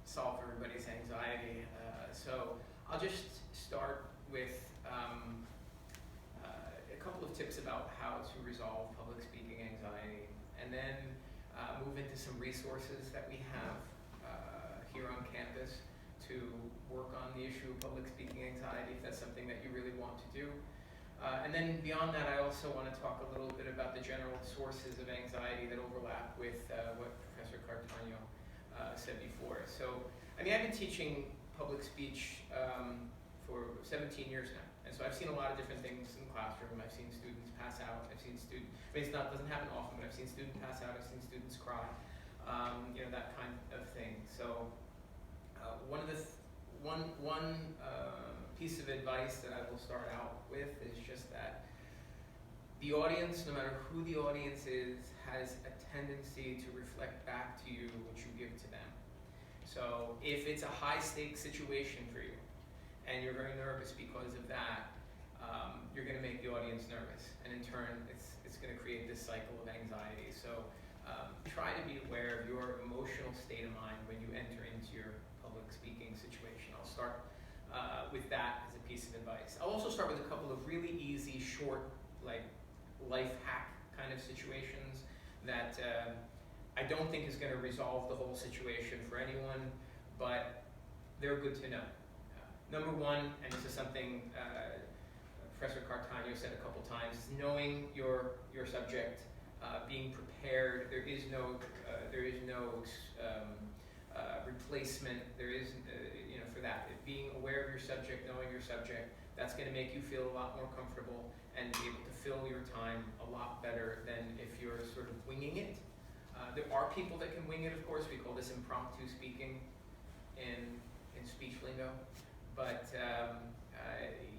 solve everybody's anxiety. So I'll just start with a couple of tips about how to resolve public speaking anxiety, and then move into some resources that we have here on campus to work on the issue of public speaking anxiety if that's something that you really want to do. And then beyond that, I also want to talk a little bit about the general sources of anxiety that overlap with what Professor Cartagno said before. So, I mean, I've been teaching public speech for 17 years now. And so I've seen a lot of different things in the classroom. I've seen students pass out. I've seen students, I mean, doesn't happen often, but I've seen students pass out. I've seen students cry, that kind of thing. So one piece of advice that I will start out with is just that the audience, no matter who the audience is, has a tendency to reflect back to you what you give to them. So if it's a high-stakes situation for you, and you're very nervous because of that, you're going to make the audience nervous, and in turn, it's going to create this cycle of anxiety. So try to be aware of your emotional state of mind when you enter into your public speaking situation. I'll start with that as a piece of advice. I'll also start with a couple of really easy, short, like life hack kind of situations that I don't think is going to resolve the whole situation for anyone, but they're good to know. Number one, and this is something Professor Cartagno said a couple times, is knowing your subject, being prepared. There is no replacement. There is, for that. Being aware of your subject, knowing your subject, that's going to make you feel a lot more comfortable and be able to fill your time a lot better than if you're sort of winging it. There are people that can wing it, of course. We call this impromptu speaking in speech lingo. But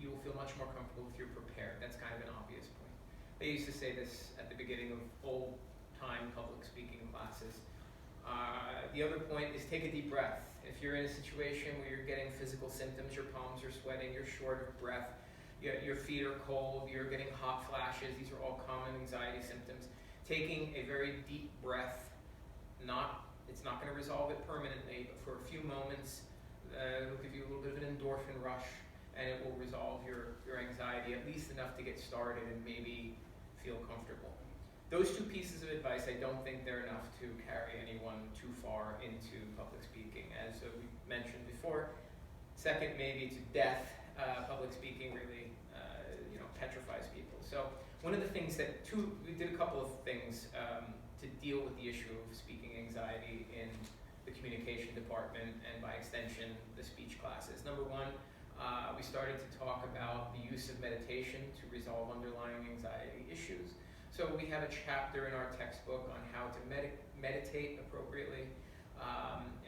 you will feel much more comfortable if you're prepared. That's kind of an obvious point. They used to say this at the beginning of old-time public speaking classes. The other point is take a deep breath. If you're in a situation where you're getting physical symptoms, your palms are sweating, you're short of breath, your feet are cold, you're getting hot flashes, these are all common anxiety symptoms. Taking a very deep breath, it's not going to resolve it permanently, but for a few moments, it'll give you a little bit of an endorphin rush, and it will resolve your anxiety, at least enough to get started and maybe feel comfortable. Those two pieces of advice, I don't think they're enough to carry anyone too far into public speaking. As we mentioned before, second maybe to death, public speaking really petrifies people. So one of the things we did a couple of things to deal with the issue of speaking anxiety in the communication department, and by extension, the speech classes. Number one, we started to talk about the use of meditation to resolve underlying anxiety issues. So we have a chapter in our textbook on how to meditate appropriately,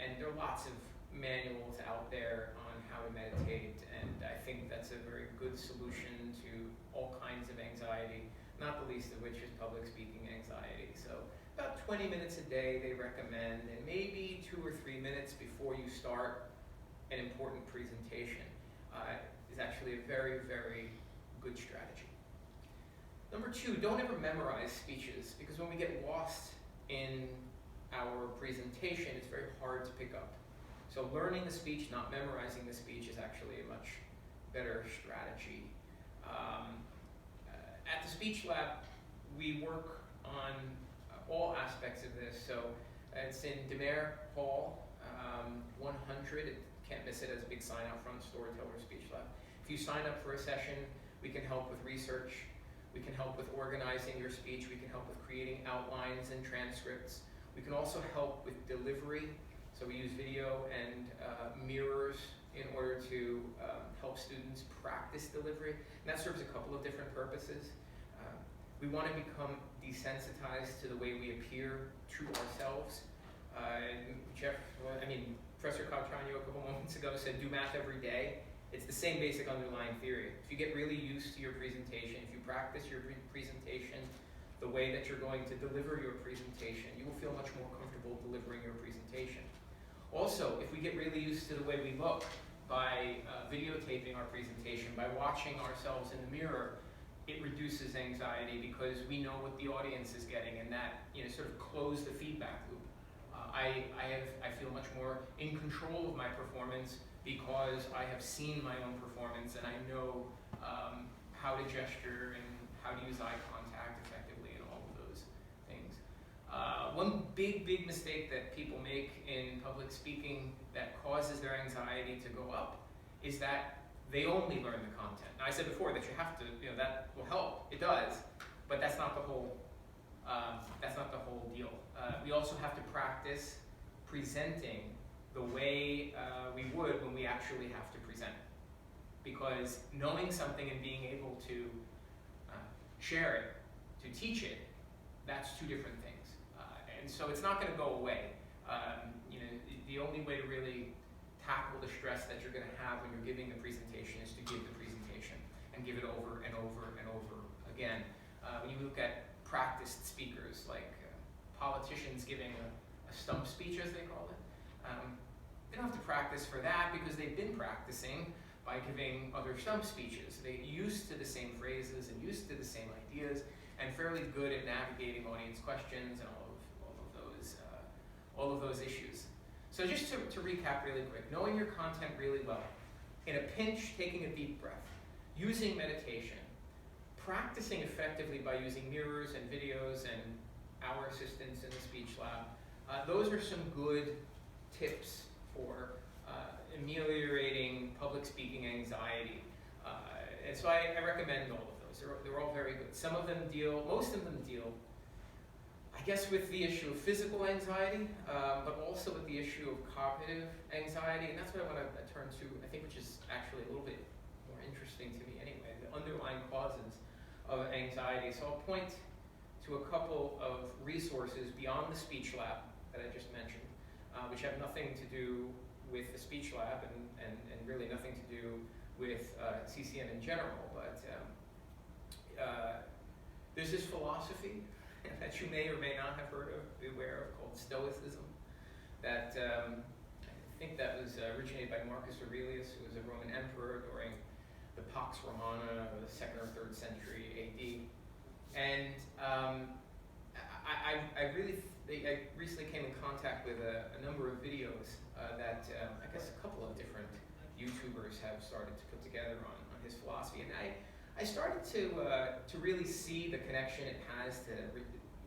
and there are lots of manuals out there on how to meditate, and I think that's a very good solution to all kinds of anxiety, not the least of which is public speaking anxiety. So about 20 minutes a day they recommend, and maybe 2 or 3 minutes before you start an important presentation is actually a very, very good strategy. Number two, don't ever memorize speeches, because when we get lost in our presentation, it's very hard to pick up. So learning the speech, not memorizing the speech, is actually a much better strategy. At the Speech Lab, we work on all aspects of this. So it's in DeMere Hall, 100. Can't miss it as a big sign out front, Storyteller Speech Lab. If you sign up for a session, we can help with research. We can help with organizing your speech. We can help with creating outlines and transcripts. We can also help with delivery. So we use video and mirrors in order to help students practice delivery. And that serves a couple of different purposes. We want to become desensitized to the way we appear to ourselves. Professor Cartagno a couple moments ago said, do math every day. It's the same basic underlying theory. If you get really used to your presentation, if you practice your presentation the way that you're going to deliver your presentation, you will feel much more comfortable delivering your presentation. Also, if we get really used to the way we look by videotaping our presentation, by watching ourselves in the mirror, it reduces anxiety because we know what the audience is getting, and that sort of close the feedback loop. I feel much more in control of my performance because I have seen my own performance and I know how to gesture and how to use eye contact effectively and all of those things. One big mistake that people make in public speaking that causes their anxiety to go up is that they only learn the content. Now, I said before that you have to, that will help. It does, but that's not the whole deal. We also have to practice presenting the way we would when we actually have to present. Because knowing something and being able to share it, to teach it, that's two different things. And so it's not going to go away. The only way to really tackle the stress that you're going to have when you're giving the presentation is to give the presentation and give it over and over and over again. When you look at practiced speakers, like politicians giving a stump speech, as they call it, they don't have to practice for that because they've been practicing by giving other stump speeches. They're used to the same phrases and used to the same ideas and fairly good at navigating audience questions and all of those issues. So just to recap really quick, knowing your content really well, in a pinch, taking a deep breath, using meditation, practicing effectively by using mirrors and videos and our assistants in the speech lab. Those are some good tips for ameliorating public speaking anxiety. And so I recommend all of those. They're all very good. Most of them deal, I guess, with the issue of physical anxiety, but also with the issue of cognitive anxiety, and that's what I want to turn to, I think, which is actually a little bit more interesting to me anyway, the underlying causes of anxiety. So I'll point to a couple of resources beyond the speech lab that I just mentioned, which have nothing to do with the speech lab and really nothing to do with CCM in general, but there's this philosophy that you may or may not have heard of, be aware of, called Stoicism, that I think that was originated by Marcus Aurelius, who was a Roman emperor during the Pax Romana, the 2nd or 3rd century AD. And I recently came in contact with a number of videos that I guess a couple of different YouTubers have started to put together on his philosophy, and I started to really see the connection it has to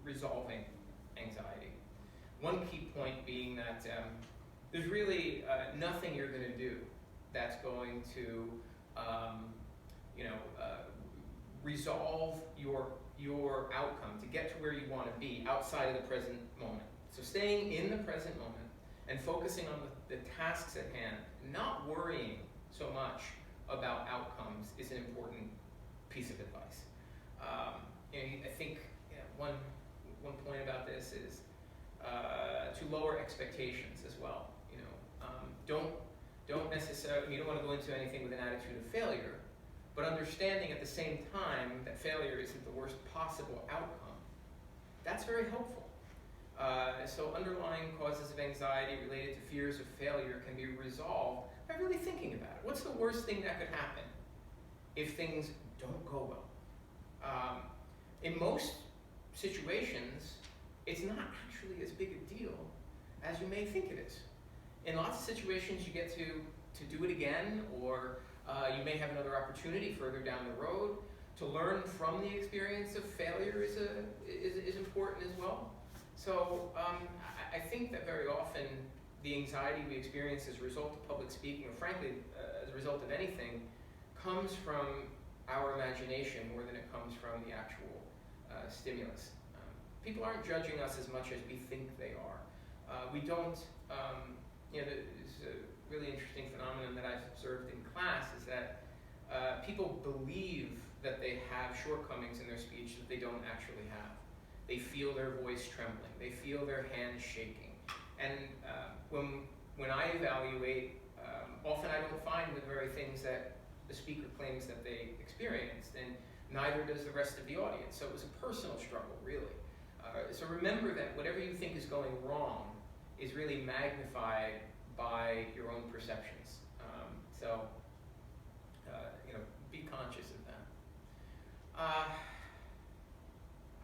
resolving anxiety. One key point being that there's really nothing you're going to do that's going to resolve your outcome, to get to where you want to be outside of the present moment. So staying in the present moment and focusing on the tasks at hand, not worrying so much about outcomes is an important piece of advice. I think one point about this is to lower expectations as well. Don't necessarily, you don't want to go into anything with an attitude of failure, but understanding at the same time that failure isn't the worst possible outcome. That's very helpful. So underlying causes of anxiety related to fears of failure can be resolved by really thinking about it. What's the worst thing that could happen if things don't go well? In most situations, it's not actually as big a deal as you may think it is. In lots of situations, you get to do it again, or you may have another opportunity further down the road. To learn from the experience of failure is important as well. So I think that very often the anxiety we experience as a result of public speaking, or frankly, as a result of anything, comes from our imagination more than it comes from the actual stimulus. People aren't judging us as much as we think they are. We don't, there's a really interesting phenomenon that I've observed in class is that people believe that they have shortcomings in their speech that they don't actually have. They feel their voice trembling. They feel their hands shaking. And when I evaluate, often I don't find the very things that the speaker claims that they experienced, and neither does the rest of the audience. So it was a personal struggle, really. So remember that whatever you think is going wrong is really magnified by your own perceptions. Be conscious of that. I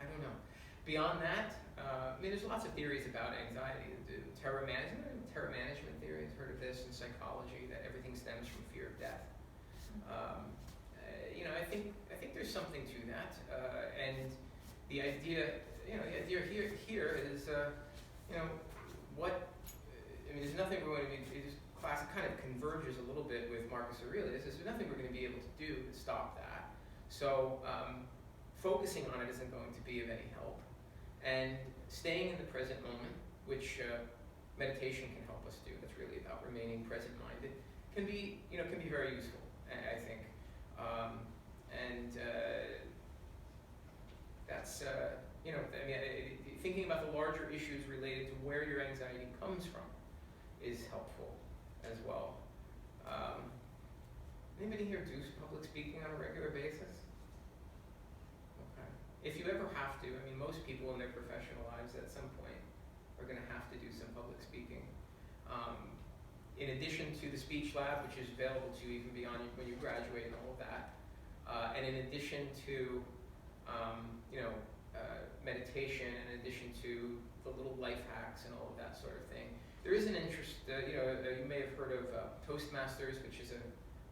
don't know. Beyond that, there's lots of theories about anxiety. The terror management theory, I've heard of this in psychology, that everything stems from fear of death. I think there's something to that, and the idea here is, there's nothing we're going to be. This class kind of converges a little bit with Marcus Aurelius. There's nothing we're going to be able to do to stop that. So focusing on it isn't going to be of any help, and staying in the present moment, which meditation can help us do. That's really about remaining present-minded. Can be very useful, I think. That's thinking about the larger issues related to where your anxiety comes from is helpful as well. Anybody here do public speaking on a regular basis? Okay. If you ever have to, most people in their professional lives at some point are going to have to do some public speaking. In addition to the speech lab, which is available to you even beyond when you graduate and all of that, and in addition to meditation, in addition to the little life hacks and all of that sort of thing, there is an interest. You may have heard of Toastmasters, which is a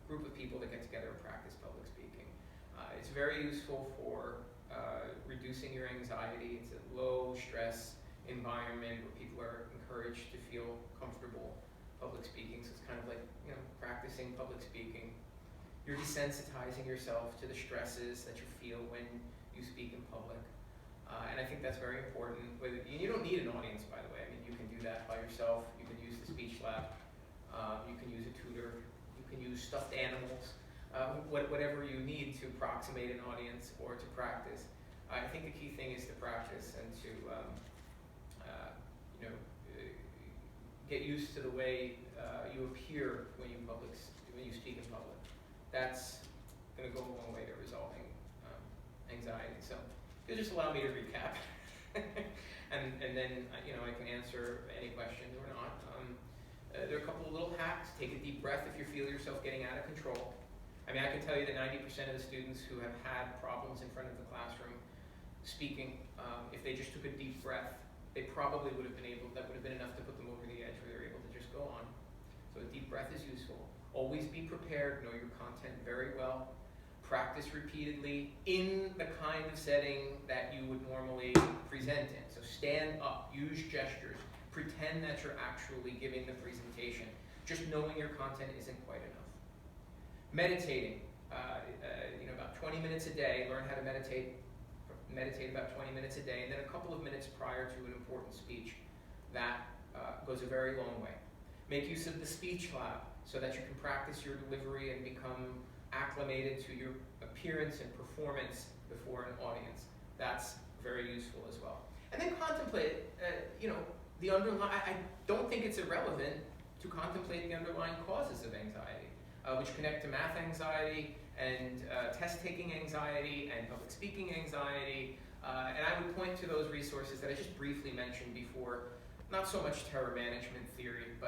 group of people that get together and practice public speaking. It's very useful for reducing your anxiety. It's a low stress environment where people are encouraged to feel comfortable public speaking. So it's kind of like practicing public speaking. You're desensitizing yourself to the stresses that you feel when you speak in public. And I think that's very important. You don't need an audience, by the way. You can do that by yourself. You can use the speech lab. You can use a tutor. You can use stuffed animals. Whatever you need to approximate an audience or to practice. I think the key thing is to practice and to get used to the way you appear when you speak in public. That's going to go a long way to resolving anxiety. So you'll just allow me to recap, and then I can answer any questions or not. There are a couple of little hacks. Take a deep breath if you feel yourself getting out of control. I can tell you that 90% of the students who have had problems in front of the classroom speaking, if they just took a deep breath, they probably would have been able. That would have been enough to put them over the edge where they're able to just go on. So a deep breath is useful. Always be prepared. Know your content very well. Practice repeatedly in the kind of setting that you would normally present in. So stand up, use gestures, pretend that you're actually giving the presentation. Just knowing your content isn't quite enough. Meditating, about 20 minutes a day. Learn how to meditate about 20 minutes a day, and then a couple of minutes prior to an important speech. That goes a very long way. Make use of the speech lab so that you can practice your delivery and become acclimated to your appearance and performance before an audience. That's very useful as well. And then contemplate, the underlying. I don't think it's irrelevant to contemplate the underlying causes of anxiety, which connect to math anxiety and test-taking anxiety and public speaking anxiety. And I would point to those resources that I just briefly mentioned before. Not so much terror management theory, but